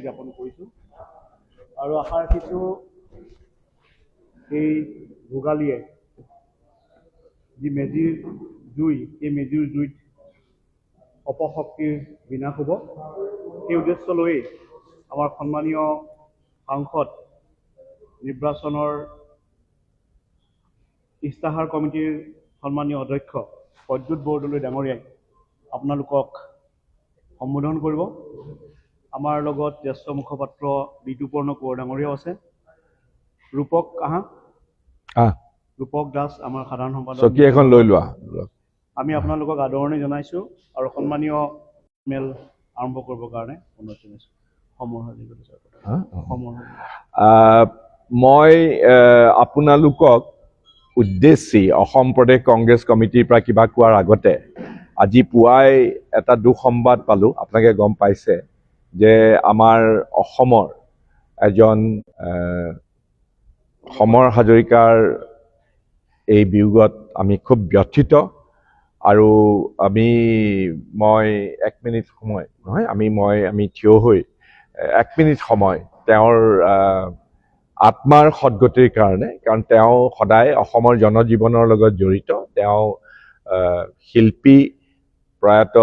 জ্ঞাপন কৰিছোঁ আৰু আশা ৰাখিছোঁ এই ভোগালীয়ে যি মেজিৰ জুই, এই মেজিৰ জুইত অপশক্তিৰ বিনাশ হ'ব। সেই উদ্দেশ্য লৈয়ে আমাৰ সন্মানীয় সাংসদ নিৰ্বাচনৰ ইস্তাহাৰ কমিটিৰ সন্মানীয় অধ্যক্ষ প্ৰদ্যুৎ বৰদলৈ ডাঙৰীয়াই আপোনালোকক সম্বোধন কৰিব। আমাৰ লগত জ্যেষ্ঠ মুখপাত্ৰ বিতুপৰ্ণ কোঁৱৰ ডাঙৰীয়াও আছে। ৰূপক ৰূপক দাস আমাৰ সাধাৰণ সম্পাদক। চকী এখন লৈ লোৱা। আমি আপোনালোকক আদৰণি জনাইছোঁ আৰু সন্মানীয় মেল আৰম্ভ কৰিবৰ কাৰণে অনুৰোধ জনাইছোঁ। মই আপোনালোকক উদ্দেশ্যি অসম প্ৰদেশ কংগ্ৰেছ কমিটিৰ পৰা কিবা কোৱাৰ আগতে আজি পুৱাই এটা দুঃসংবাদ পালোঁ। আপোনালোকে গম পাইছে যে আমাৰ অসমৰ এজন সমৰ হাজৰিকাৰ এই বিয়োগত আমি খুব ব্যথিত আৰু মই 1 মিনিট সময় নহয় আমি থিয় হৈ 1 মিনিট সময় তেওঁৰ আত্মাৰ সদ্গতিৰ কাৰণে, কাৰণ তেওঁ সদায় অসমৰ জনজীৱনৰ লগত জড়িত। তেওঁ শিল্পী প্ৰয়াত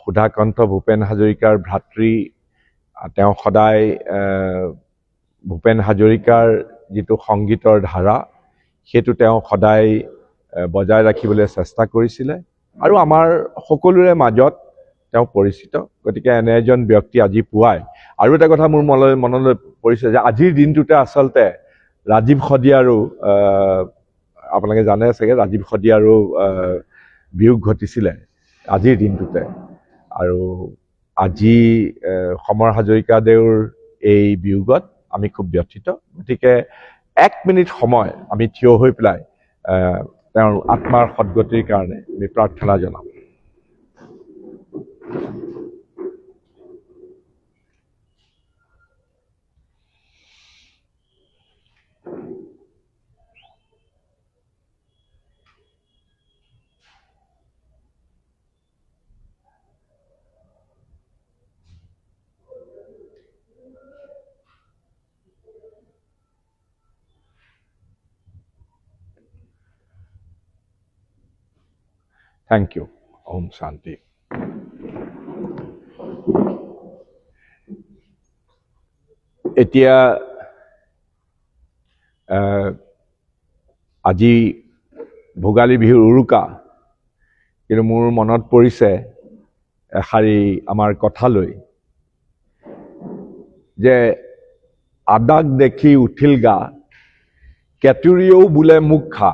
সুধাকণ্ঠ ভূপেন হাজৰিকাৰ ভাতৃ। তেওঁ সদায় ভূপেন হাজৰিকাৰ যিটো সংগীতৰ ধাৰা সেইটো তেওঁ সদায় বজাই ৰাখিবলৈ চেষ্টা কৰিছিলে আৰু আমাৰ সকলোৰে মাজত তেওঁ পৰিচিত। গতিকে এনে এজন ব্যক্তি আজি পুৱাই, আৰু এটা কথা মোৰ মনলৈ পৰিছে যে আজিৰ দিনটোতে আচলতে ৰাজীৱ শদিয়াৰো আপোনালোকে জানে চাগে ৰাজীৱ শদিয়াৰো বিয়োগ ঘটিছিলে আজিৰ দিনটোতে। আৰু আজি সমৰ হাজৰিকাদেউৰ এই বিয়োগত আমি খুব ব্যথিত। গতিকে 1 মিনিট সময় আমি থিয় হৈ পেলাই তেওঁৰ আত্মাৰ সদ্গতিৰ কাৰণে আমি প্ৰাৰ্থনা জনাম। Thank you. Om Shanti. এতিয়া আজি ভোগালী বিহুৰ উৰুকা, কিন্তু মোৰ মনত পৰিছে এষাৰি আমাৰ কথালৈ যে আদাক দেখি উঠিল গা, কেতুৰিয়েও বোলে মোক খা।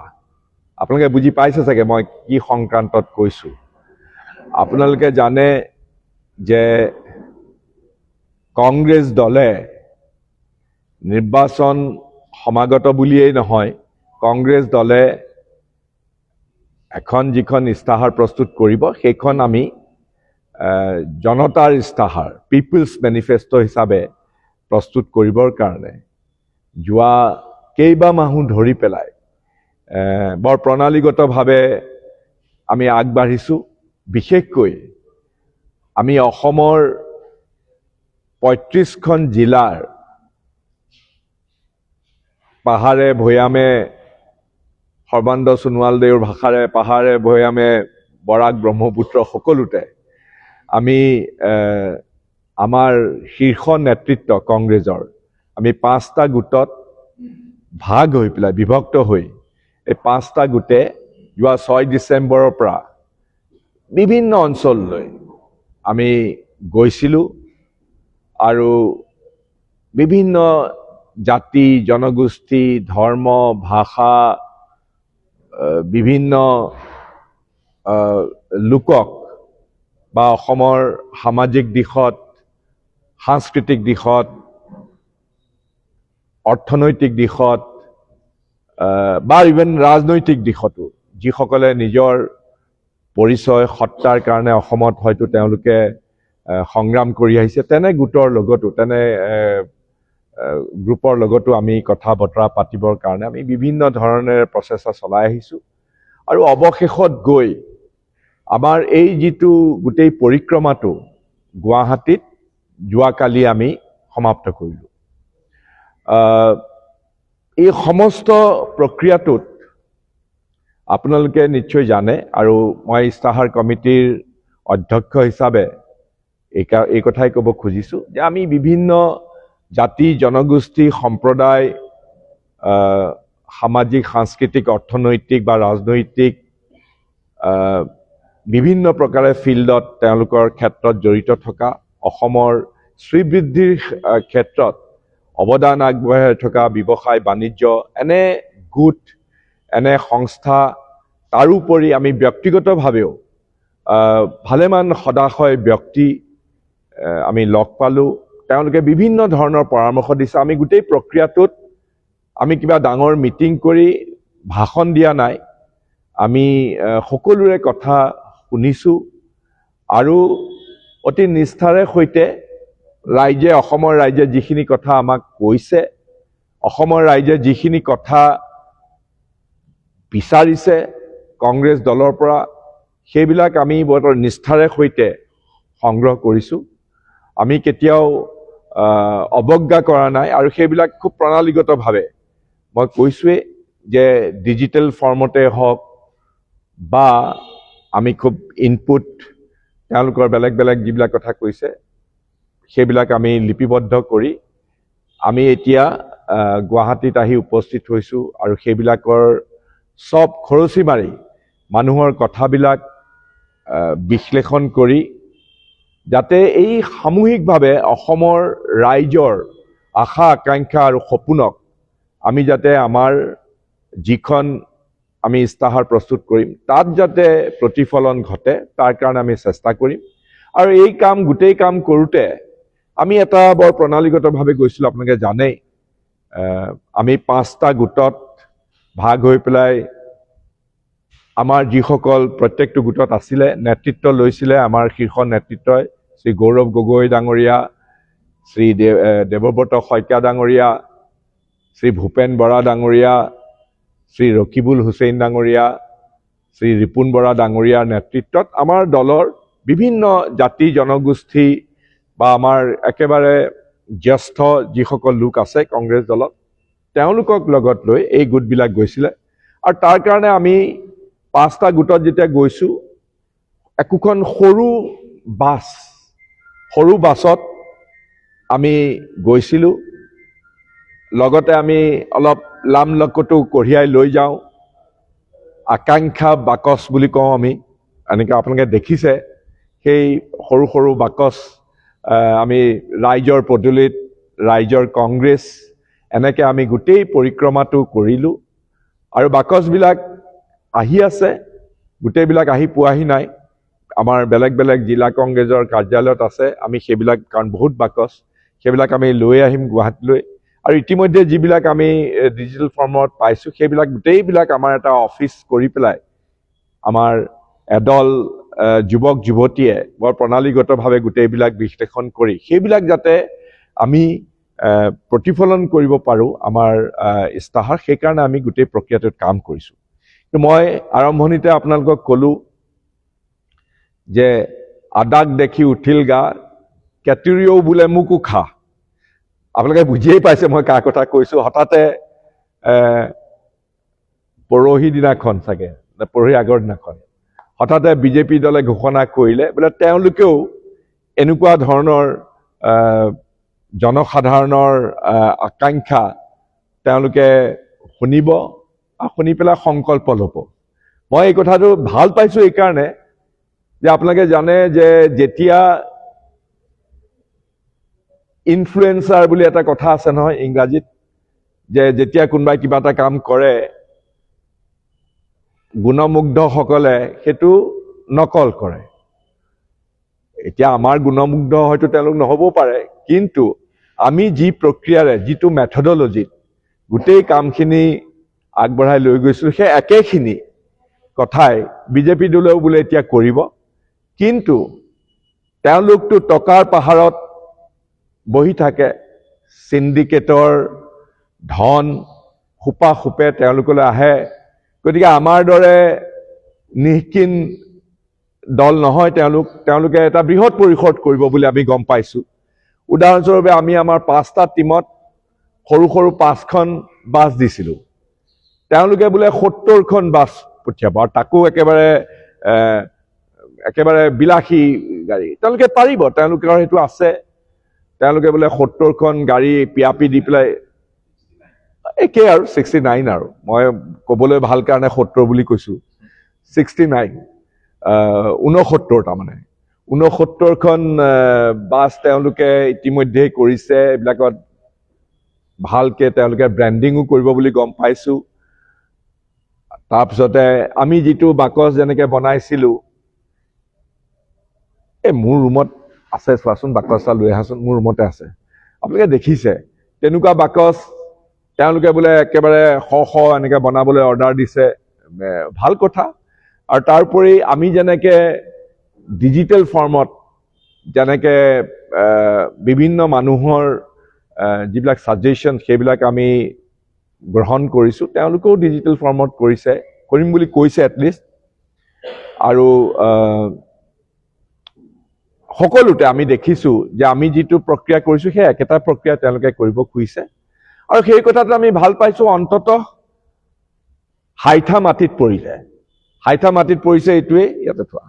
আপোনালোকে বুজি পাইছে চাগে মই কি সংক্ৰান্তত কৈছোঁ। আপোনালোকে জানে যে কংগ্ৰেছ দলে নিৰ্বাচন সমাগত বুলিয়েই নহয়, কংগ্ৰেছ দলে যিখন ইস্তাহাৰ প্ৰস্তুত কৰিব সেইখন আমি জনতাৰ ইস্তাহাৰ, পিপলছ মেনিফেষ্টো হিচাপে প্ৰস্তুত কৰিবৰ কাৰণে যোৱা কেইবামাহো ধৰি পেলাই বৰ প্ৰণালীগতভাৱে আমি আগবাঢ়িছোঁ। বিশেষকৈ আমি অসমৰ 35খন জিলাৰ পাহাৰে ভৈয়ামে, সৰ্বানন্দ সোণোৱালদেউৰ ভাষাৰে পাহাৰে ভৈয়ামে, বৰাক ব্ৰহ্মপুত্ৰ সকলোতে আমি আমাৰ শীৰ্ষ নেতৃত্ব কংগ্ৰেছৰ আমি 5টা গোটত ভাগ হৈ পেলাই বিভক্ত হৈ এই 5টা গোটে যোৱা 6 ডিচেম্বৰৰ পৰা বিভিন্ন অঞ্চললৈ আমি গৈছিলোঁ আৰু বিভিন্ন জাতি, জনগোষ্ঠী, ধৰ্ম, ভাষা, বিভিন্ন লোকক বা অসমৰ সামাজিক দিশত, সাংস্কৃতিক দিশত, অৰ্থনৈতিক দিশত বা ইভেন ৰাজনৈতিক দিশতো যিসকলে নিজৰ পৰিচয় সত্তাৰ কাৰণে অসমত হয়তো তেওঁলোকে সংগ্ৰাম কৰি আহিছে, তেনে গোটৰ লগতো, তেনে গ্ৰুপৰ লগতো আমি কথা বতৰা পাতিবৰ কাৰণে আমি বিভিন্ন ধৰণেৰে প্ৰচেষ্টা চলাই আহিছোঁ। আৰু অৱশেষত গৈ আমাৰ এই যিটো গোটেই পৰিক্ৰমাটো গুৱাহাটীত যোৱাকালি আমি সমাপ্ত কৰিলোঁ। এই সমস্ত প্ৰক্ৰিয়াটোত আপোনালোকে নিশ্চয় জানে, আৰু মই ইস্তাহাৰ কমিটিৰ অধ্যক্ষ হিচাপে এই কথাই ক'ব খুজিছোঁ যে আমি বিভিন্ন জাতি, জনগোষ্ঠী, সম্প্ৰদায়, সামাজিক, সাংস্কৃতিক, অৰ্থনৈতিক বা ৰাজনৈতিক বিভিন্ন প্ৰকাৰে ফিল্ডত তেওঁলোকৰ ক্ষেত্ৰত জড়িত থকা, অসমৰ শ্ৰীবৃদ্ধিৰ ক্ষেত্ৰত অৱদান আগবঢ়াই থকা ব্যৱসায় বাণিজ্য, এনে গোট, এনে সংস্থা, তাৰোপৰি আমি ব্যক্তিগতভাৱেও ভালেমান সদাশয় ব্যক্তি আমি লগ পালোঁ। তেওঁলোকে বিভিন্ন ধৰণৰ পৰামৰ্শ দিছে। আমি গোটেই প্ৰক্ৰিয়াটোত আমি কিবা ডাঙৰ মিটিং কৰি ভাষণ দিয়া নাই। আমি সকলোৰে কথা শুনিছোঁ আৰু অতি নিষ্ঠাৰে সৈতে অসমৰ ৰাইজে যিখিনি কথা আমাক কৈছে, অসমৰ ৰাইজে যিখিনি কথা বিচাৰিছে কংগ্ৰেছ দলৰ পৰা, সেইবিলাক আমি বৰ নিষ্ঠাৰে সৈতে সংগ্ৰহ কৰিছোঁ। আমি কেতিয়াও অৱজ্ঞা কৰা নাই, আৰু সেইবিলাক খুব প্ৰণালীগতভাৱে মই কৈছোঁৱেই যে ডিজিটেল ফৰ্মতে হওক বা আমি খুব ইনপুট, তেওঁলোকৰ বেলেগ বেলেগ যিবিলাক কথা কৈছে সেইবিলাক আমি লিপিবদ্ধ কৰি আমি এতিয়া গুৱাহাটীত আহি উপস্থিত হৈছোঁ, আৰু সেইবিলাকৰ চব খৰচি মাৰি মানুহৰ কথাবিলাক বিশ্লেষণ কৰি যাতে এই সামূহিকভাৱে অসমৰ ৰাইজৰ আশা আকাংক্ষা আৰু সপোনক আমি যাতে আমাৰ যিখন আমি ইস্তাহাৰ প্ৰস্তুত কৰিম তাত যাতে প্ৰতিফলন ঘটে, তাৰ কাৰণে আমি চেষ্টা কৰিম। আৰু এই গোটেই কাম কৰোঁতে আমি এটা বৰ প্ৰণালীগতভাৱে গৈছিলোঁ। আপোনালোকে জানেই আমি 5টা গোটত ভাগ হৈ পেলাই আমাৰ যিসকল প্ৰত্যেকটো গোটত আছিলে, নেতৃত্ব লৈছিলে আমাৰ শীৰ্ষ নেতৃত্বই, শ্ৰী গৌৰৱ গগৈ ডাঙৰীয়া, শ্ৰী দেৱব্ৰত শইকীয়া ডাঙৰীয়া, শ্ৰী ভূপেন বৰা ডাঙৰীয়া, শ্ৰী ৰকিবুল হুছেইন ডাঙৰীয়া, শ্ৰী ৰিপুণ বৰা ডাঙৰীয়াৰ নেতৃত্বত আমাৰ দলৰ বিভিন্ন জাতি জনগোষ্ঠী বা আমাৰ একেবাৰে জ্যেষ্ঠ যিসকল লোক আছে কংগ্ৰেছ দলত, তেওঁলোকক লগত লৈ এই গোটবিলাক গৈছিলে। আৰু তাৰ কাৰণে আমি 5টা গোটত যেতিয়া গৈছোঁ, একোখন সৰু বাছত আমি গৈছিলোঁ। লগতে আমি অলপ লামলকটো কঢ়িয়াই লৈ যাওঁ, আকাংক্ষা বাকচ বুলি কওঁ আমি, এনেকৈ আপোনালোকে দেখিছে সেই সৰু সৰু বাকচ আমি ৰাইজৰ পদূলিত, ৰাইজৰ কংগ্ৰেছ, এনেকৈ আমি গোটেই পৰিক্ৰমাটো কৰিলোঁ। আৰু বাকচবিলাক আহি আছে, গোটেইবিলাক আহি পোৱাহি নাই। আমাৰ বেলেগ বেলেগ জিলা কংগ্ৰেছৰ কাৰ্যালয়ত আছে। আমি সেইবিলাক, কাৰণ বহুত বাকচ, সেইবিলাক আমি লৈ আহিম গুৱাহাটীলৈ। আৰু ইতিমধ্যে যিবিলাক আমি ডিজিটেল ফৰ্মত পাইছোঁ সেইবিলাক গোটেইবিলাক আমাৰ এটা অফিচ কৰি পেলাই আমাৰ এদল যুৱক যুৱতীয়ে বৰ প্ৰণালীগতভাৱে গোটেইবিলাক বিশ্লেষণ কৰি সেইবিলাক যাতে আমি প্ৰতিফলন কৰিব পাৰোঁ আমাৰ ইস্তাহাৰ, সেইকাৰণে আমি গোটেই প্ৰক্ৰিয়াটোত কাম কৰিছোঁ। মই আৰম্ভণিতে আপোনালোকক ক'লোঁ যে আদাক দেখি উঠিল গা, কেতুৰিও বোলে মোকো খা। আপোনালোকে বুজিয়েই পাইছে মই কাৰ কথা কৈছোঁ। হঠাতে পৰহি দিনাখন চাগে, পৰহি আগৰ দিনাখন হঠাতে বিজেপি দলে ঘোষণা কৰিলে বোলে তেওঁলোকেও এনেকুৱা ধৰণৰ জনসাধাৰণৰ আকাংক্ষা তেওঁলোকে শুনিব, শুনি পেলাই সংকল্প ল'ব। মই এই কথাটো ভাল পাইছোঁ এইকাৰণে যে আপোনালোকে জানে যে যেতিয়া ইনফ্লুৱেঞ্চাৰ বুলি এটা কথা আছে নহয় ইংৰাজীত, যে যেতিয়া কোনোবাই কিবা এটা কাম কৰে গুণমুগ্ধসকলে সেইটো নকল কৰে। এতিয়া আমাৰ গুণমুগ্ধ হয়তো তেওঁলোক নহ'বও পাৰে, কিন্তু আমি যি প্ৰক্ৰিয়াৰে, যিটো মেথডলজিত গোটেই কামখিনি আগবঢ়াই লৈ গৈছিলোঁ, সেই একেখিনি কথাই বিজেপি দলেও বোলে এতিয়া কৰিব। কিন্তু তেওঁলোকতো টকাৰ পাহাৰত বহি থাকে, চিণ্ডিকেটৰ ধন সোপা সোপে তেওঁলোকলৈ আহে। গতিকে আমাৰ দৰে নিষ্কিন দল নহয় তেওঁলোকে এটা বৃহৎ পৰিসৰত কৰিব বুলি আমি গম পাইছোঁ। উদাহৰণস্বৰূপে আমি আমাৰ 5টা টিমত সৰু সৰু 5খন বাছ দিছিলোঁ। তেওঁলোকে বোলে 70খন বাছ পঠিয়াব, আৰু তাকো একেবাৰে বিলাসী গাড়ী। তেওঁলোকে পাৰিব, তেওঁলোকৰ সেইটো আছে। তেওঁলোকে বোলে 70খন গাড়ী পিয়াপি দি পেলাই, একেই আৰু 69 আৰু মই ক'বলৈ ভাল কাৰণে 70 বুলি কৈছোঁ, 69 69 তাৰমানে 69খন বাছ তেওঁলোকে ইতিমধ্যেই কৰিছে। এইবিলাকত ভালকে তেওঁলোকে ব্ৰেণ্ডিঙো কৰিব বুলি গম পাইছোঁ। তাৰপিছতে আমি যিটো বাকচ যেনেকে বনাইছিলোঁ, মোৰ ৰুমত আছে, চোৱাচোন বাকচটা লৈ আহাচোন, মোৰ ৰুমতে আছে, আপোনালোকে দেখিছে। তেনেকুৱা বাকচ তেওঁলোকে বোলে একেবাৰে শ এনেকে বনাবলৈ অৰ্ডাৰ দিছে, ভাল কথা। আৰু তাৰোপৰি আমি যেনেকে ডিজিটেল ফৰ্মত যেনেকে বিভিন্ন মানুহৰ যিবিলাক ছাজেশ্যন সেইবিলাক আমি গ্ৰহণ কৰিছোঁ, তেওঁলোকেও ডিজিটেল ফৰ্মত কৰিম বুলি কৈছে এটলিষ্ট। আৰু সকলোতে আমি দেখিছোঁ যে আমি যিটো প্ৰক্ৰিয়া কৰিছোঁ সেই একেটা প্ৰক্ৰিয়া তেওঁলোকে কৰিব খুজিছে। আৰু সেই কথাটো আমি ভাল পাইছোঁ। অন্ততঃ হাইঠা মাটিত পৰিলে, হাইঠা মাটিত পৰিছে, এইটোৱেই ইয়াতে থোৱা।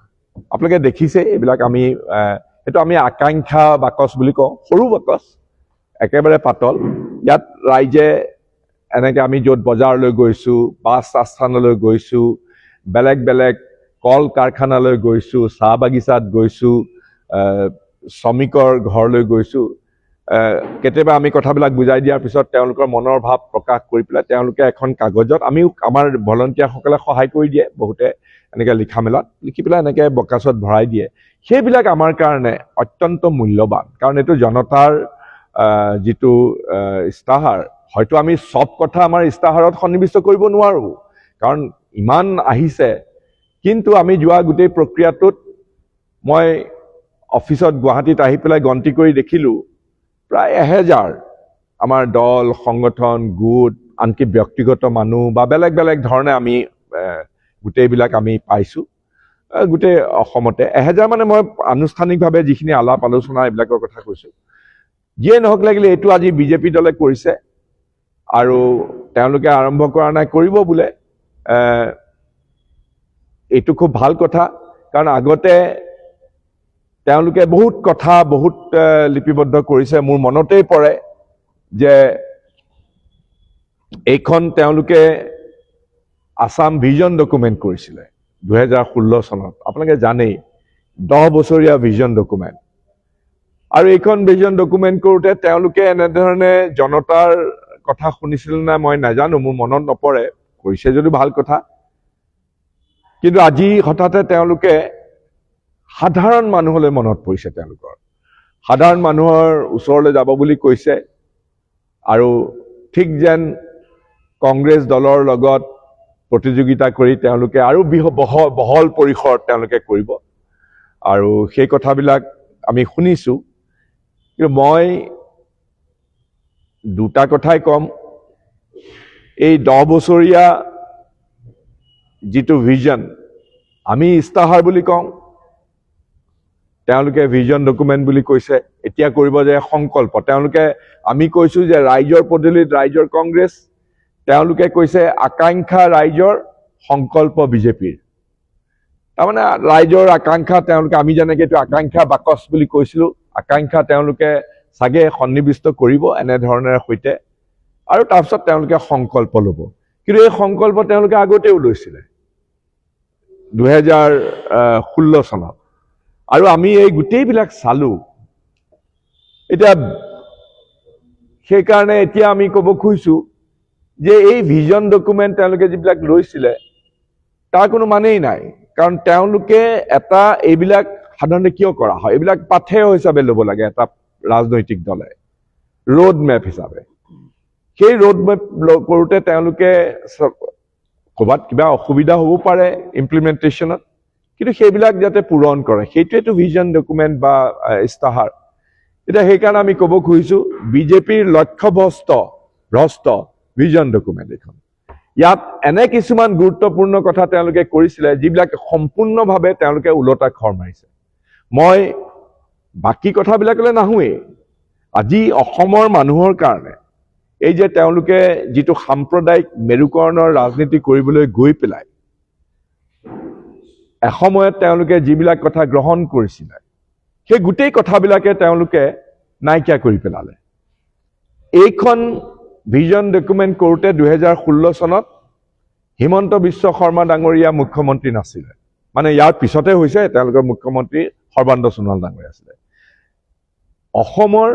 আপোনালোকে দেখিছে এইবিলাক সেইটো আমি আকাংক্ষা বাকচ বুলি কওঁ, সৰু বাকচ, একেবাৰে পাতল। ইয়াত ৰাইজে এনেকে আমি য'ত বজাৰলৈ গৈছোঁ, বাছ আস্থানলৈ গৈছোঁ, বেলেগ বেলেগ কল কাৰখানালৈ গৈছোঁ, চাহ বাগিচাত গৈছোঁ, শ্ৰমিকৰ ঘৰলৈ গৈছোঁ, কেতিয়াবা আমি কথাবিলাক বুজাই দিয়াৰ পিছত তেওঁলোকৰ মনৰ ভাৱ প্ৰকাশ কৰি পেলাই তেওঁলোকে এখন কাগজত, আমাৰ ভলণ্টিয়াৰসকলে সহায় কৰি দিয়ে, বহুতে এনেকে লিখা মেলাত লিখি পেলাই এনেকে বাকচত ভৰাই দিয়ে। সেইবিলাক আমাৰ কাৰণে অত্যন্ত মূল্যৱান, কাৰণ এইটো জনতাৰ যিটো ইস্তাহাৰ, হয়তো আমি চব কথা আমাৰ ইস্তাহাৰত সন্নিৱিষ্ট কৰিব নোৱাৰোঁ, কাৰণ ইমান আহিছে। কিন্তু আমি যোৱা গোটেই প্ৰক্ৰিয়াটোত মই অফিচত গুৱাহাটীত আহি পেলাই গন্তি কৰি দেখিলোঁ প্ৰায় 1000 আমাৰ দল, সংগঠন, গোট, আনকি ব্যক্তিগত মানুহ বা বেলেগ বেলেগ ধৰণে আমি গোটেইবিলাক আমি পাইছোঁ গোটেই অসমতে। 1000 মানে মই আনুষ্ঠানিকভাৱে যিখিনি আলাপ আলোচনা এইবিলাকৰ কথা কৈছোঁ। যিয়ে নহওক লাগিলে এইটো আজি বিজেপি দলে কৰিছে, আৰু তেওঁলোকে আৰম্ভ কৰা নাই, কৰিব বোলে। এইটো খুব ভাল কথা, কাৰণ আগতে তেওঁলোকে বহুত কথা বহুত লিপিবদ্ধ কৰিছে। মোৰ মনতেই পৰে যে এইখন তেওঁলোকে আসাম ভিজন ডকুমেণ্ট কৰিছিলে 2016 চনত। আপোনালোকে জানেই 10 বছৰীয়া ভিজন ডকুমেণ্ট। আৰু এইখন ভিজন ডকুমেণ্ট কৰোঁতে তেওঁলোকে এনেধৰণে জনতাৰ কথা শুনিছিল না মই নাজানো, মোৰ মনত নপৰে, কৈছে যদিও ভাল কথা। কিন্তু আজি হঠাতে তেওঁলোকে সাধাৰণ মানুহলৈ মনত পৰিছে, তেওঁলোকৰ সাধাৰণ মানুহৰ ওচৰলৈ যাব বুলি কৈছে। আৰু ঠিক যেন কংগ্ৰেছ দলৰ লগত প্ৰতিযোগিতা কৰি তেওঁলোকে আৰু বহল পৰিসৰত তেওঁলোকে কৰিব, আৰু সেই কথাবিলাক আমি শুনিছোঁ। কিন্তু মই দুটা কথাই ক'ম। এই 10 বছৰীয়া যিটো ভিজন, আমি ইস্তাহাৰ বুলি কওঁ, তেওঁলোকে ভিজন ডকুমেণ্ট বুলি কৈছে। এতিয়া কৰিব যে সংকল্প, আমি কৈছোঁ যে ৰাইজৰ পদূলিত ৰাইজৰ কংগ্ৰেছ, তেওঁলোকে কৈছে আকাংক্ষা ৰাইজৰ, সংকল্প বিজেপিৰ। তাৰমানে ৰাইজৰ আকাংক্ষা তেওঁলোকে, আমি যেনেকৈ এইটো আকাংক্ষা বাকচ বুলি কৈছিলোঁ, আকাংক্ষা তেওঁলোকে চাগে সন্নিৱিষ্ট কৰিব এনেধৰণেৰে সৈতে, আৰু তাৰপিছত তেওঁলোকে সংকল্প ল'ব। কিন্তু এই সংকল্প তেওঁলোকে আগতেও লৈছিলে 2016 চনত, আৰু আমি এই গোটেইবিলাক চালোঁ। এতিয়া সেইকাৰণে এতিয়া আমি ক'ব খুজিছোঁ যে এই ভিজন ডকুমেণ্ট তেওঁলোকে যিবিলাক লৈছিলে তাৰ কোনো মানেই নাই। কাৰণ তেওঁলোকে এইবিলাক সাধাৰণতে কিয় কৰা হয়, এইবিলাক পাথেয় হিচাপে ল'ব লাগে এটা ৰাজনৈতিক দলে, ৰোড মেপ হিচাপে। সেই ৰোড মেপ কৰোঁতে তেওঁলোকে ক'ৰবাত কিবা অসুবিধা হ'ব পাৰে ইমপ্লিমেণ্টেশ্যনত, কিন্তু সেইবিলাক যাতে পূৰণ কৰে, সেইটোৱেতো ভিজন ডকুমেণ্ট বা ইস্তাহাৰ। এতিয়া সেইকাৰণে আমি ক'ব খুজিছোঁ বিজেপিৰ লক্ষ্যভ্ৰষ্ট ভিজন ডকুমেণ্ট এইখন। ইয়াত এনে কিছুমান গুৰুত্বপূৰ্ণ কথা তেওঁলোকে কৰিছিলে যিবিলাক সম্পূৰ্ণভাৱে তেওঁলোকে ওলোটা খৰ মাৰিছে। মই বাকী কথাবিলাকলৈ নাহোঁৱেই, আজি অসমৰ মানুহৰ কাৰণে এই যে তেওঁলোকে যিটো সাম্প্ৰদায়িক মেৰুকৰণৰ ৰাজনীতি কৰিবলৈ গৈ পেলাই এসময়ত তেওঁলোকে যিবিলাক কথা গ্ৰহণ কৰিছিলে সেই গোটেই কথাবিলাকে তেওঁলোকে নাইকিয়া কৰি পেলালে। এইখন ভিজন ডকুমেণ্ট কৰোঁতে 2016 চনত হিমন্ত বিশ্ব শৰ্মা ডাঙৰীয়া মুখ্যমন্ত্ৰী নাছিলে, মানে ইয়াৰ পিছতে হৈছে তেওঁলোকৰ মুখ্যমন্ত্ৰী সৰ্বানন্দ সোণোৱাল ডাঙৰীয়া আছিলে। অসমৰ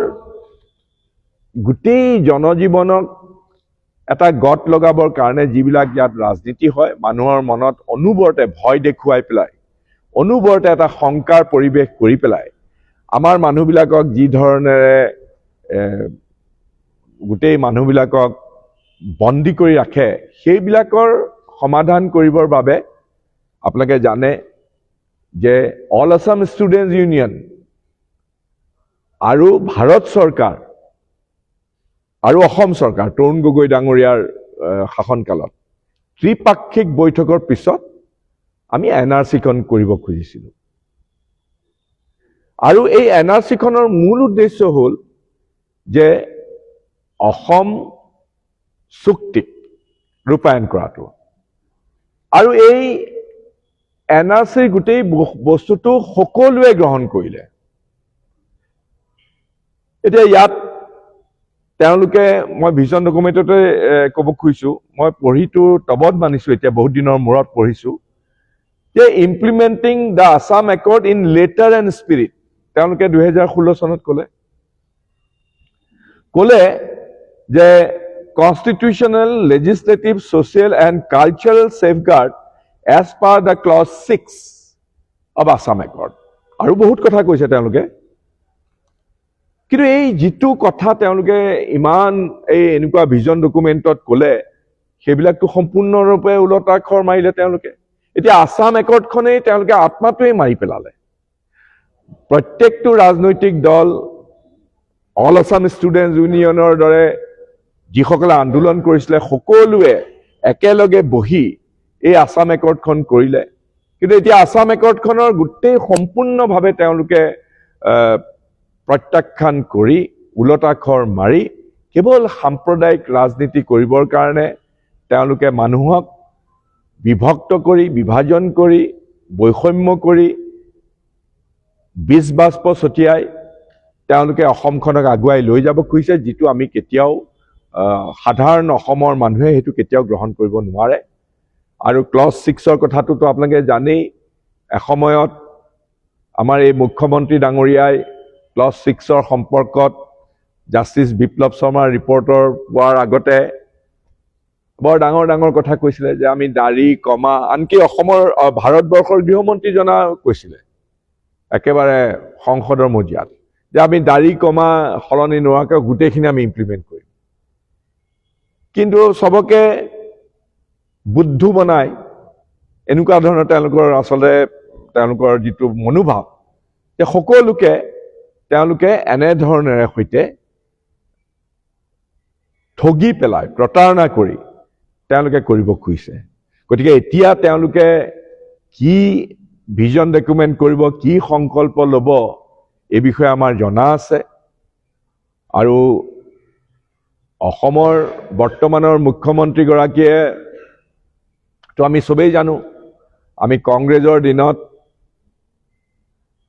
গোটেই জনজীৱনক এটা গত লগাবৰ কাৰণে যিবিলাক ইয়াত ৰাজনীতি হয়, মানুহৰ মনত অনুবৰতে ভয় দেখুৱাই পেলাই, অনুবৰতে এটা শংকাৰ পৰিৱেশ কৰি পেলাই আমাৰ মানুহবিলাকক যি ধৰণেৰে গোটেই মানুহবিলাকক বন্দী কৰি ৰাখে, সেইবিলাকৰ সমাধান কৰিবৰ বাবে আপোনালোকে জানে যে অল আছাম ষ্টুডেণ্টছ ইউনিয়ন আৰু ভাৰত চৰকাৰ আৰু অসম চৰকাৰ তৰুণ গগৈ ডাঙৰীয়াৰ শাসনকালত ত্ৰিপাক্ষিক বৈঠকৰ পিছত আমি NRC-খন কৰিব খুজিছিলোঁ। আৰু এই NRC-খনৰ মূল উদ্দেশ্য হ'ল যে অসম চুক্তিক ৰূপায়ণ কৰাটো। আৰু এই NRC-ৰ গোটেই বস্তুটো সকলোৱে গ্ৰহণ কৰিলে। এতিয়া ইয়াত তেওঁলোকে, মই ভিজন ডকুমেণ্টতে ক'ব খুজিছোঁ, মই পঢ়িটো তবত মানিছোঁ, এতিয়া বহুত দিনৰ মূৰত পঢ়িছোঁ যে implementing the Assam accord in letter and spirit, তেওঁলোকে 2016 চনত ক'লে যে constitutional, legislative, social and cultural safeguard as per the clause 6 of Assam accord. আৰু বহুত কথা কৈছে তেওঁলোকে, কিন্তু এই যিটো কথা তেওঁলোকে ইমান এনেকুৱা ভিজন ডকুমেণ্টত ক'লে সেইবিলাকতো সম্পূৰ্ণৰূপে ওলটা আখৰ মাৰিলে তেওঁলোকে। এতিয়া আছাম একৰ্ডখনেই তেওঁলোকে আত্মাটোৱেই মাৰি পেলালে। প্ৰত্যেকটো ৰাজনৈতিক দল, অল আছাম ষ্টুডেণ্টছ ইউনিয়নৰ দৰে যিসকলে আন্দোলন কৰিছিলে সকলোৱে একেলগে বহি এই আছাম একৰ্ডখন কৰিলে। কিন্তু এতিয়া আছাম একৰ্ডখনৰ গোটেই সম্পূৰ্ণভাৱে তেওঁলোকে প্ৰত্যাখ্যান কৰি ওলটাখৰ মাৰি কেৱল সাম্প্ৰদায়িক ৰাজনীতি কৰিবৰ কাৰণে তেওঁলোকে মানুহক বিভক্ত কৰি, বিভাজন কৰি, বৈষম্য কৰি, বীজ বাষ্প ছটিয়াই তেওঁলোকে অসমখনক আগুৱাই লৈ যাব খুজিছে, যিটো আমি কেতিয়াও সাধাৰণ অসমৰ মানুহে সেইটো কেতিয়াও গ্ৰহণ কৰিব নোৱাৰে। আৰু ক্লজ 6ৰ কথাটোতো আপোনালোকে জানেই, এসময়ত আমাৰ এই মুখ্যমন্ত্ৰী ডাঙৰীয়াই ক্লজ 6ৰ সম্পৰ্কত জাষ্টিছ বিপ্লৱ শৰ্মাৰ ৰিপৰ্টৰ পোৱাৰ আগতে বৰ ডাঙৰ ডাঙৰ কথা কৈছিলে যে আমি দাড়ি কমা, আনকি অসমৰ ভাৰতবৰ্ষৰ গৃহমন্ত্ৰীজনা কৈছিলে একেবাৰে সংসদৰ মজিয়াত যে আমি দাড়ি কমা সলনি নোহোৱাকৈ গোটেইখিনি আমি ইমপ্লিমেণ্ট কৰিম। কিন্তু চবকে বুদ্ধু বনাই এনেকুৱা ধৰণৰ তেওঁলোকৰ যিটো মনোভাৱ যে সকলোকে তেওঁলোকে এনেধৰণেৰে সৈতে ঠগি পেলাই, প্ৰতাৰণা কৰি তেওঁলোকে কৰিব খুজিছে। গতিকে এতিয়া তেওঁলোকে কি ভিজন ডকুমেণ্ট কৰিব, কি সংকল্প ল'ব, এই বিষয়ে আমাৰ জনা আছে। আৰু অসমৰ বৰ্তমানৰ মুখ্যমন্ত্ৰীগৰাকীয়ে তো আমি চবেই জানো, আমি কংগ্ৰেছৰ দিনত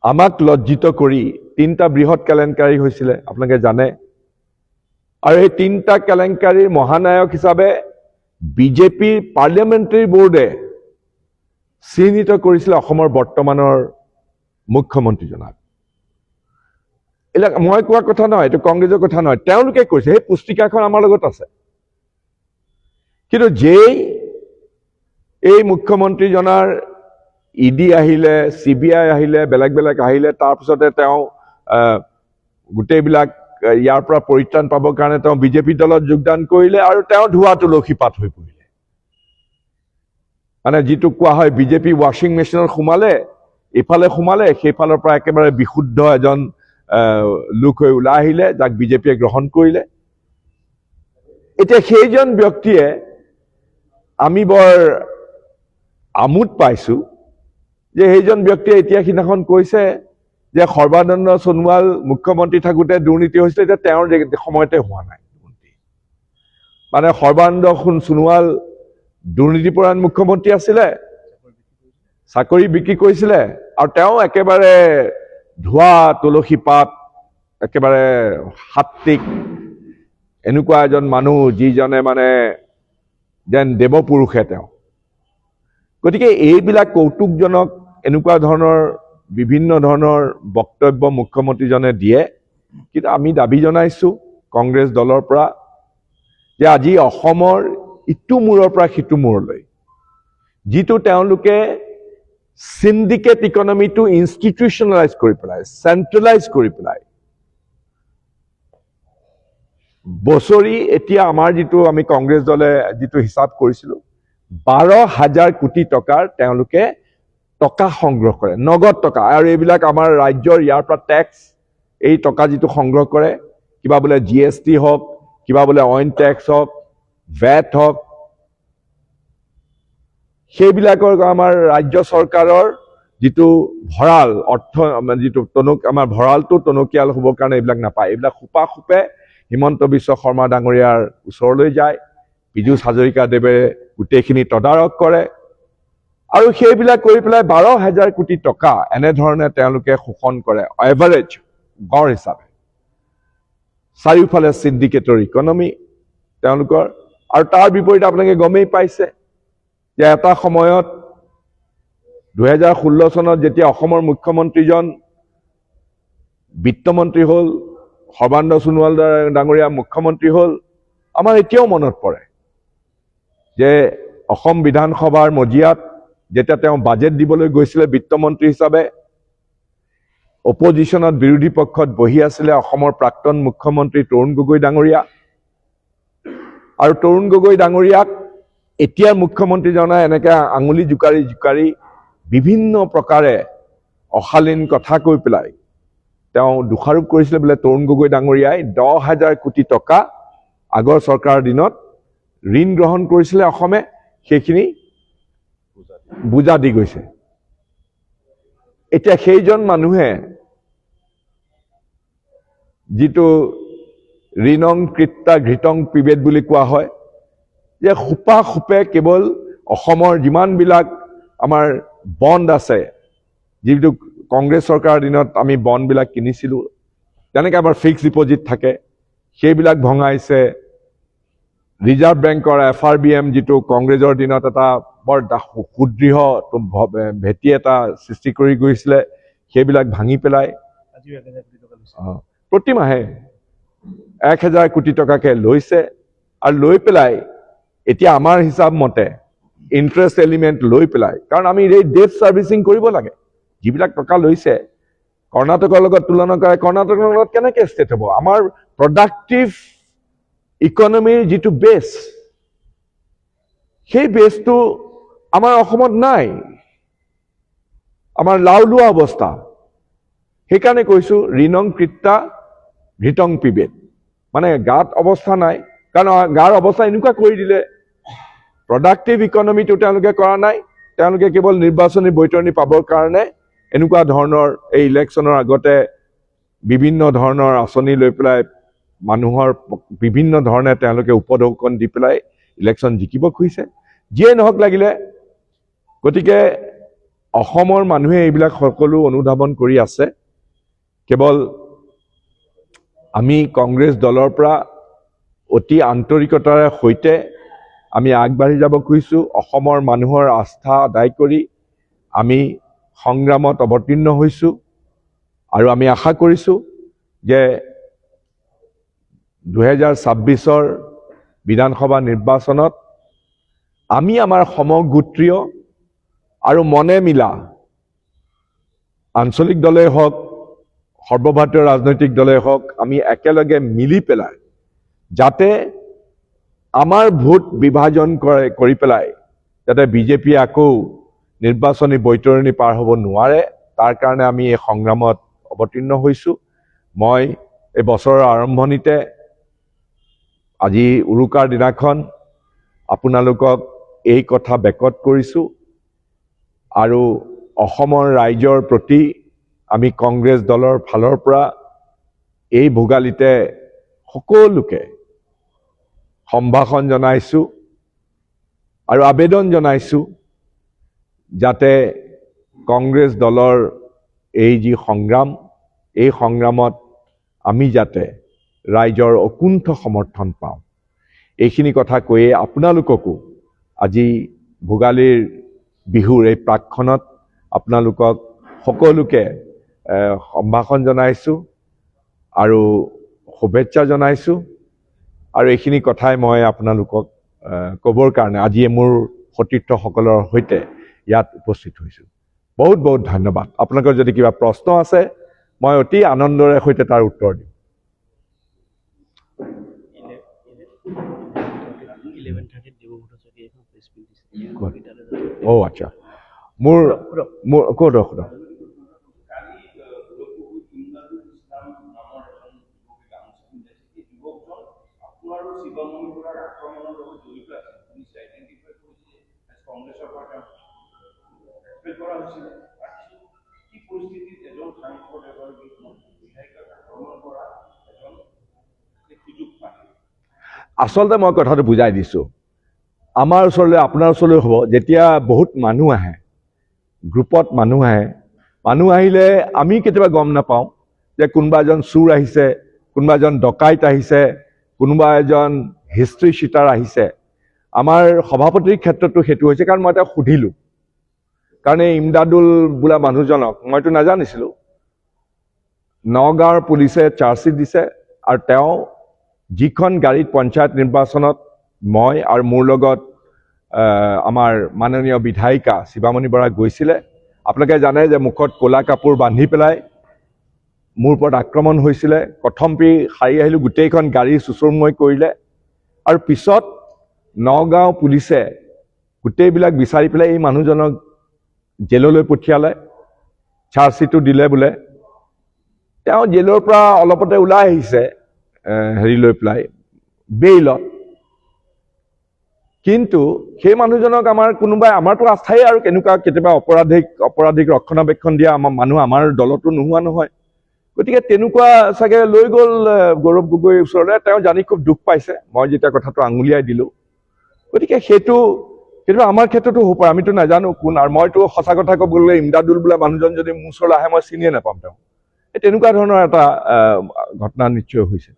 আমাক লজ্জিত কৰি 3টা বৃহৎ কেলেংকাৰী হৈছিলে, আপোনালোকে জানে। আৰু এই 3টা কেলেংকাৰীৰ মহানায়ক হিচাপে বিজেপিৰ পাৰ্লিয়ামেণ্টাৰী বোৰ্ডে চিহ্নিত কৰিছিলে অসমৰ বৰ্তমানৰ মুখ্যমন্ত্ৰীজনাক। এইবিলাক মই কোৱা কথা নহয়, এইটো কংগ্ৰেছৰ কথা নহয়, তেওঁলোকে কৈছে। সেই পুস্তিকাখন আমাৰ লগত আছে। কিন্তু যেই এই মুখ্যমন্ত্ৰীজনাৰ ইডি আহিলে, CBI আহিলে, বেলেগ বেলেগ আহিলে, তাৰপিছতে তেওঁ গোটেইবিলাক ইয়াৰ পৰা পৰিত্ৰাণ পাবৰ কাৰণে তেওঁ বিজেপি দলত যোগদান কৰিলে আৰু তেওঁ ধোৱা তুলসীপাত হৈ পৰিলে। মানে যিটো কোৱা হয় বিজেপি ৱাশ্বিং মেচিনত সোমালে, ইফালে সোমালে, সেইফালৰ পৰা একেবাৰে বিশুদ্ধ এজন লোক হৈ ওলাই আহিলে, যাক বিজেপিয়ে গ্ৰহণ কৰিলে। এতিয়া সেইজন ব্যক্তিয়ে আমি বৰ আমোদ পাইছোঁ যে সেইজন ব্যক্তিয়ে এতিয়া সিদিনাখন কৈছে যে সৰ্বানন্দ সোণোৱাল মুখ্যমন্ত্ৰী থাকোঁতে দুৰ্নীতি হৈছিলে, এতিয়া তেওঁৰ সময়তে হোৱা নাই দুৰ্নীতি। মানে সৰ্বানন্দ সোণোৱাল দুৰ্নীতিপৰায়ণ মুখ্যমন্ত্ৰী আছিলে, চাকৰি বিক্ৰী কৰিছিলে, আৰু তেওঁ একেবাৰে ধোৱা তুলসী পাত, একেবাৰে সাত্বিক এনেকুৱা এজন মানুহ যিজনে মানে যেন দেৱপুৰুষে তেওঁ। গতিকে এইবিলাক কৌতুকজনক এনেকুৱা ধৰণৰ বিভিন্ন ধৰণৰ বক্তব্য মুখ্যমন্ত্ৰীজনে দিয়ে। কিন্তু আমি দাবী জনাইছোঁ কংগ্ৰেছ দলৰ পৰা যে আজি অসমৰ ইটো মূৰৰ পৰা সিটো মূৰলৈ যিটো তেওঁলোকে সিন্ডিকেট ইকনমিটো ইনষ্টিটিউচনেলাইজ কৰি পেলাই, চেন্ট্ৰেলাইজ কৰি পেলাই বছৰি এতিয়া আমাৰ যিটো আমি কংগ্ৰেছ দলে যিটো হিচাপ কৰিছিলোঁ 12,000 কোটি টকাৰ তেওঁলোকে টকা সংগ্ৰহ কৰে, নগদ টকা। আৰু এইবিলাক আমাৰ ৰাজ্যৰ ইয়াৰ পৰা টেক্স, এই টকা যিটো সংগ্ৰহ কৰে, কিবা বোলে GST হওক, কিবা বোলে অইন টেক্স হওক, ভেট হওক, সেইবিলাকৰ আমাৰ ৰাজ্য চৰকাৰৰ যিটো ভঁৰাল অৰ্থ, যিটো আমাৰ ভঁৰালটো টনকিয়াল হ'বৰ কাৰণে এইবিলাক নাপায়। এইবিলাক সোপে হিমন্ত বিশ্ব শৰ্মা ডাঙৰীয়াৰ ওচৰলৈ যায়, পীযুষ হাজৰিকাদেৱে গোটেইখিনি তদাৰক কৰে, আৰু সেইবিলাক কৰি পেলাই 12,000 কোটি টকা এনেধৰণে তেওঁলোকে শোষণ কৰে এভাৰেজ গড় হিচাপে। চাৰিওফালে চিণ্ডিকেটৰ ইকনমি তেওঁলোকৰ। আৰু তাৰ বিপৰীতে আপোনালোকে গমেই পাইছে যে এটা সময়ত 2016 চনত যেতিয়া অসমৰ মুখ্যমন্ত্ৰীজন বিত্তমন্ত্ৰী হ'ল, সৰ্বানন্দ সোণোৱাল ডাঙৰীয়া মুখ্যমন্ত্ৰী হ'ল, আমাৰ এতিয়াও মনত পৰে যে অসম বিধানসভাৰ মজিয়াত যেতিয়া তেওঁ বাজেট দিবলৈ গৈছিলে বিত্তমন্ত্ৰী হিচাপে, অপজিশ্যনত বিৰোধী পক্ষত বহি আছিলে অসমৰ প্ৰাক্তন মুখ্যমন্ত্ৰী তৰুণ গগৈ ডাঙৰীয়া। আৰু তৰুণ গগৈ ডাঙৰীয়াক এতিয়াৰ মুখ্যমন্ত্ৰীজনে এনেকৈ আঙুলি জোকাৰি জোকাৰি বিভিন্ন প্ৰকাৰে অশালীন কথা কৈ পেলাই তেওঁ দোষাৰোপ কৰিছিলে বোলে তৰুণ গগৈ ডাঙৰীয়াই 10,000 কোটি টকা আগৰ চৰকাৰৰ দিনত ঋণ গ্ৰহণ কৰিছিলে অসমে, সেইখিনি বুজা দি গৈছে। এতিয়া সেইজন মানুহে যিটো ঋণং কৃত্তা ঘৃতং পিবেত বুলি কোৱা হয়, যে সোপে কেৱল অসমৰ যিমানবিলাক আমাৰ বণ্ড আছে, যিটো কংগ্ৰেছ চৰকাৰৰ দিনত আমি বণ্ডবিলাক কিনিছিলোঁ, তেনেকৈ আমাৰ ফিক্সড ডিপজিট থাকে, সেইবিলাক ভঙাইছে। ৰিজাৰ্ভ বেংকৰ FRBM যিটো কংগ্ৰেছৰ দিনত এটা বৰ সুদৃঢ় ভেটি এটা সৃষ্টি কৰি গৈছিলে, সেইবিলাক ভাঙি পেলাই প্ৰতিমাহে 1,000 কোটি টকাকে লৈছে। আৰু লৈ পেলাই এতিয়া আমাৰ হিচাপ মতে ইণ্টাৰেষ্ট এলিমেণ্ট লৈ পেলাই, কাৰণ আমি এই ডেট ছাৰ্ভিচিং কৰিব লাগে, যিবিলাক টকা লৈছে কৰ্ণাটকৰ লগত তুলনা কৰে, কৰ্ণাটকৰ লগত কেনেকৈ ষ্টেট হ'ব? আমাৰ প্ৰডাক্টিভ ইকনমিৰ যিটো বেছ, সেই বেছটো আমাৰ অসমত নাই, আমাৰ লাওলোৱা অৱস্থা। সেইকাৰণে কৈছোঁ ঋণং কৃত্তা ঘৃতং পিবেত, মানে গাত অৱস্থা নাই, কাৰণ গাৰ অৱস্থা এনেকুৱা কৰি দিলে। প্ৰডাক্টিভ ইকনমিটো তেওঁলোকে কৰা নাই, তেওঁলোকে কেৱল নিৰ্বাচনী বৈতৰণি পাবৰ কাৰণে এনেকুৱা ধৰণৰ এই ইলেকশ্যনৰ আগতে বিভিন্ন ধৰণৰ আঁচনি লৈ পেলাই মানুহৰ বিভিন্ন ধৰণে তেওঁলোকে উপঢৌকন দি পেলাই ইলেকশ্যন জিকিব খুজিছে। যিয়ে নহওক লাগিলে, গতিকে অসমৰ মানুহে এইবিলাক সকলো অনুধাৱন কৰি আছে। কেৱল আমি কংগ্ৰেছ দলৰ পৰা অতি আন্তৰিকতাৰে সৈতে আমি আগবাঢ়ি যাব খুজিছোঁ। অসমৰ মানুহৰ আস্থা আদায় কৰি আমি সংগ্ৰামত অৱতীৰ্ণ হৈছোঁ, আৰু আমি আশা কৰিছোঁ যে 2026 বিধানসভা নিৰ্বাচনত আমি আমাৰ সমগোত্ৰীয় আৰু মনে মিলা আঞ্চলিক দলেই হওক, সৰ্বভাৰতীয় ৰাজনৈতিক দলেই হওক, আমি একেলগে মিলি পেলাই যাতে আমাৰ ভোট বিভাজন কৰি পেলাই যাতে বিজেপিয়ে আকৌ নিৰ্বাচনী বৈতৰণি পাৰ হ'ব নোৱাৰে, তাৰ কাৰণে আমি এই সংগ্ৰামত অৱতীৰ্ণ হৈছোঁ। মই এই বছৰৰ আৰম্ভণিতে আজি উৰুকাৰ দিনাখন আপোনালোকক এই কথা বেকত কৰিছোঁ, আৰু অসমৰ ৰাইজৰ প্ৰতি আমি কংগ্ৰেছ দলৰ ফালৰ পৰা এই ভোগালীতে সকলোকে সম্ভাষণ জনাইছোঁ আৰু আবেদন জনাইছোঁ যাতে কংগ্ৰেছ দলৰ এই যি সংগ্ৰাম, এই সংগ্ৰামত আমি যাতে ৰাইজৰ অকুণ্ঠ সমৰ্থন পাওঁ। এইখিনি কথা কৈয়ে আপোনালোককো আজি ভোগালীৰ বিহুৰ এই প্ৰাকখনত আপোনালোকক সকলোকে সম্ভাষণ জনাইছোঁ আৰু শুভেচ্ছা জনাইছোঁ। আৰু এইখিনি কথাই মই আপোনালোকক ক'বৰ কাৰণে আজি মোৰ সতীৰ্থসকলৰ সৈতে ইয়াত উপস্থিত হৈছোঁ। বহুত বহুত ধন্যবাদ। আপোনালোকৰ যদি কিবা প্ৰশ্ন আছে মই অতি আনন্দৰে সৈতে তাৰ উত্তৰ দিম। 11:30 দিব ভোটাচকী এখন প্ৰেছ মিট দিছে। আচ্ছা, মোৰ ক'ত সোধক। আচলতে মই কথাটো বুজাই দিছোঁ। আমাৰ ওচৰলৈ আপোনাৰ ওচৰলৈ হ'ব যেতিয়া বহুত মানুহ আহে, গ্ৰুপত মানুহ আহিলে আমি কেতিয়াবা গম নাপাওঁ যে কোনোবা এজন চোৰ আহিছে, কোনোবা এজন ডকাইত আহিছে, কোনোবা এজন হিষ্ট্ৰী চিটাৰ আহিছে। আমাৰ সভাপতিৰ ক্ষেত্ৰতো সেইটো হৈছে, কাৰণ মই তেওঁক সুধিলোঁ। কাৰণ এই ইমদাদুল বোলা মানুহজনক মইতো নাজানিছিলোঁ। নগাঁৱৰ পুলিচে চাৰ্জশ্বিট দিছে আৰু তেওঁ যিখন গাড়ীত পঞ্চায়ত নিৰ্বাচনত মই আৰু মোৰ লগত আমাৰ মাননীয় বিধায়িকা শিৱামণি বৰা গৈছিলে। আপোনালোকে জানে যে মুখত ক'লা কাপোৰ বান্ধি পেলাই মোৰ ওপৰত আক্ৰমণ হৈছিলে। কথমপি সাৰি আহিলোঁ, গোটেইখন গাড়ী চুচুৰমুই কৰিলে আৰু পিছত নগাঁও পুলিচে গোটেইবিলাক বিচাৰি পেলাই এই মানুহজনক জেললৈ পঠিয়ালে। চাৰ্জশ্বিটো দিলে বোলে। তেওঁ জেলৰ পৰা অলপতে ওলাই আহিছে হেৰি লৈ পেলাই বেইলত। কিন্তু সেই মানুহজনক আমাৰ কোনোবাই, আমাৰতো আস্থাই আৰু কেনেকুৱা কেতিয়াবা অপৰাধীক ৰক্ষণাবেক্ষণ দিয়া আমাৰ মানুহ আমাৰ দলতো নোহোৱা নহয়। গতিকে তেনেকুৱা চাগে লৈ গ'ল গৌৰৱ গগৈৰ ওচৰলৈ। তেওঁ জানি খুব দুখ পাইছে মই যেতিয়া কথাটো আঙুলিয়াই দিলোঁ। গতিকে সেইটো কেতিয়াবা আমাৰ ক্ষেত্ৰতো হ'ব পাৰে, আমিতো নাজানো কোন। আৰু মইতো সঁচা কথা ক'ব গ'লে ইমদাদুল বোলা মানুহজন যদি মোৰ ওচৰলৈ আহে মই চিনিয়ে নাপাম তেওঁ। তেনেকুৱা ধৰণৰ এটা ঘটনা নিশ্চয় হৈছে।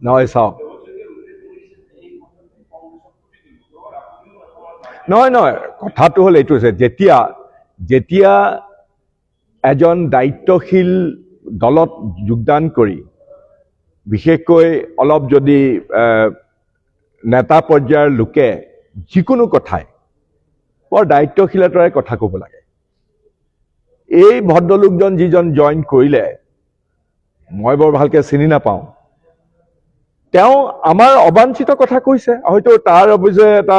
নহয় চাওক, নহয় কথাটো হ'ল এইটো হৈছে, যেতিয়া এজন দায়িত্বশীল দলত যোগদান কৰি, বিশেষকৈ অলপ যদি নেতা পৰ্যায়ৰ লোকে যিকোনো কথাই বৰ দায়িত্বশীলতাৰে কথা ক'ব লাগে। এই ভদ্ৰলোকজন যিজন জইন কৰিলে মই বৰ ভালকৈ চিনি নাপাওঁ। তেওঁ আমাৰ অবাঞ্ছিত কথা কৈছে। হয়তো তাৰ অৱশ্যে এটা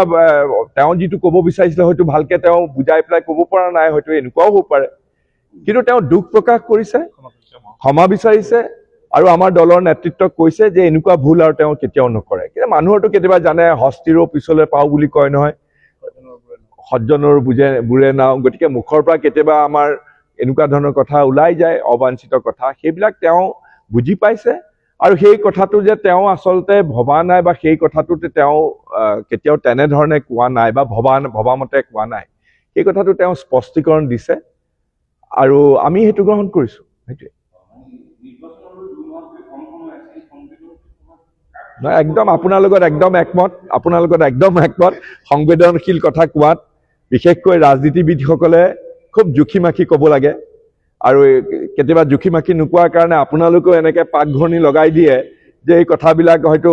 তেওঁ যিটো ক'ব বিচাৰিছিলে হয়তো ভালকৈ তেওঁ বুজাই পেলাই ক'ব পৰা নাই, হয়তো এনেকুৱাও হ'ব পাৰে। কিন্তু তেওঁ দুখ প্ৰকাশ কৰিছে, ক্ষমা বিচাৰিছে আৰু আমাৰ দলৰ নেতৃত্বক কৈছে যে এনেকুৱা ভুল আৰু তেওঁ কেতিয়াও নকৰে। কিন্তু মানুহৰতো কেতিয়াবা জানে হস্তিৰো পিছলৈ পাওঁ বুলি কয় নহয়, সজ্জনৰ বুৰে নাও। গতিকে মুখৰ পৰা কেতিয়াবা আমাৰ এনেকুৱা ধৰণৰ কথা ওলাই যায়, অবাঞ্ছিত কথা। সেইবিলাক তেওঁ বুজি পাইছে আৰু সেই কথাটো যে তেওঁ আচলতে ভবা নাই বা সেই কথাটোতে তেওঁ কেতিয়াও তেনেধৰণে কোৱা নাই বা ভবামতে কোৱা নাই, সেই কথাটো তেওঁ স্পষ্টীকৰণ দিছে আৰু আমি সেইটো গ্ৰহণ কৰিছোঁ। সেইটোৱে নহয়, একদম আপোনাৰ লগত একদম একমত। সংবেদনশীল কথা কোৱাত বিশেষকৈ ৰাজনীতিবিদসকলে খুব জুখি মাখি ক'ব লাগে আৰু কেতিয়াবা জুখি মাখি নোকোৱাৰ কাৰণে আপোনালোকেও এনেকৈ পাকঘৰণি লগাই দিয়ে যে এই কথাবিলাক হয়তো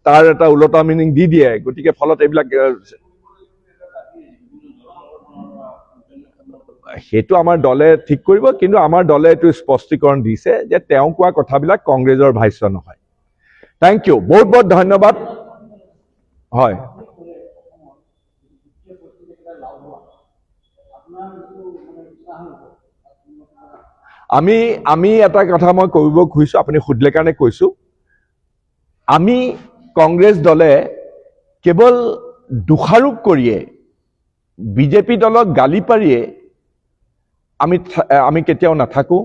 তাৰ এটা ওলোটা মিনিং দি দিয়ে। গতিকে ফলত এইবিলাক সেইটো আমাৰ দলে ঠিক কৰিব। কিন্তু আমাৰ দলে এইটো স্পষ্টীকৰণ দিছে যে তেওঁ কোৱা কথাবিলাক কংগ্ৰেছৰ ভাষ্য নহয়। থেংক ইউ, বহুত বহুত ধন্যবাদ। হয়, আমি এটা কথা মই কৰিব খুজিছোঁ, আপুনি সুধিলে কাৰণে কৈছোঁ। আমি কংগ্ৰেছ দলে কেৱল দোষাৰোপ কৰিয়ে, বিজেপি দলক গালি পাৰিয়ে আমি কেতিয়াও নাথাকোঁ।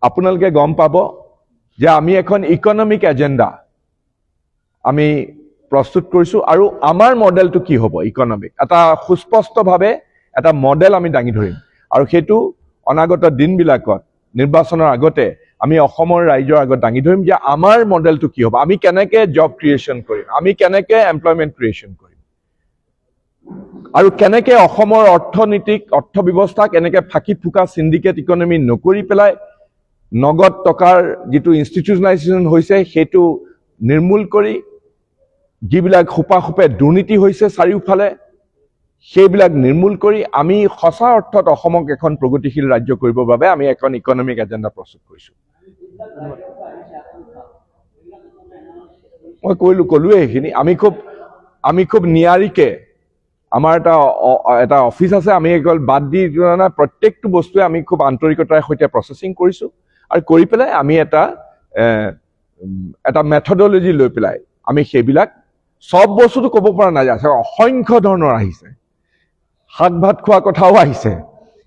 আপোনালোকে গম পাব যে আমি এখন ইকনমিক এজেণ্ডা আমি প্ৰস্তুত কৰিছোঁ, আৰু আমাৰ মডেলটো কি হ'ব ইকনমিক, এটা সুস্পষ্টভাৱে এটা মডেল আমি দাঙি ধৰিম, আৰু সেইটো অনাগত দিনবিলাকত নিৰ্বাচনৰ আগতে আমি অসমৰ ৰাইজৰ আগত দাঙি ধৰিম যে আমাৰ মডেলটো কি হ'ব, আমি কেনেকৈ জব ক্ৰিয়েশ্যন কৰিম, আমি কেনেকৈ এমপ্লয়মেণ্ট ক্ৰিয়েশ্যন কৰিম, আৰু কেনেকৈ অসমৰ অৰ্থ ব্যৱস্থাক এনেকৈ ফাঁকি ফুকা চিণ্ডিকেট ইকনমি নকৰি পেলাই নগদ টকাৰ যিটো ইনষ্টিটিউচনেলাইজেশ্যন হৈছে সেইটো নিৰ্মূল কৰি, যিবিলাক সোপে দুৰ্নীতি হৈছে চাৰিওফালে সেইবিলাক নিৰ্মূল কৰি আমি সঁচা অৰ্থত অসমক এখন প্ৰগতিশীল ৰাজ্য কৰিবৰ বাবে আমি এখন ইকনমিক এজেণ্ডা প্ৰস্তুত কৰিছোঁ। মই ক'লোৱে সেইখিনি। আমি খুব নিয়াৰিকে, আমাৰ এটা অফিচ আছে, আমি অকল বাদ দি নাই, প্ৰত্যেকটো বস্তুৱে আমি খুব আন্তৰিকতাৰ সৈতে প্ৰচেছিং কৰিছোঁ, আৰু কৰি পেলাই আমি এটা মেথডলজি লৈ পেলাই আমি সেইবিলাক চব বস্তুটো ক'ব পৰা নাযায়, অসংখ্য ধৰণৰ আহিছে, শাক ভাত খোৱা কথাও আহিছে,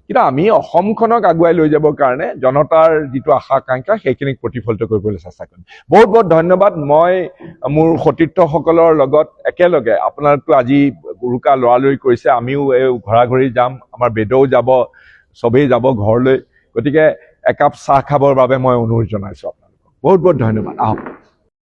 কিন্তু আমি অসমখনক আগুৱাই লৈ যাবৰ কাৰণে জনতাৰ যিটো আশা আকাংক্ষা সেইখিনিক প্ৰতিফলিত কৰিবলৈ চেষ্টা কৰিম। বহুত বহুত ধন্যবাদ। মই মোৰ সতীৰ্থসকলৰ লগত একেলগে, আপোনালোকতো আজি উৰুকা লৰালৰি কৰিছে, আমিও এই ঘৰা-ঘৰি যাম, আমাৰ বেদও যাব, চবেই যাব ঘৰলৈ, গতিকে একাপ চাহ খাবৰ বাবে মই অনুৰোধ জনাইছোঁ আপোনালোকক। বহুত বহুত ধন্যবাদ। আহক।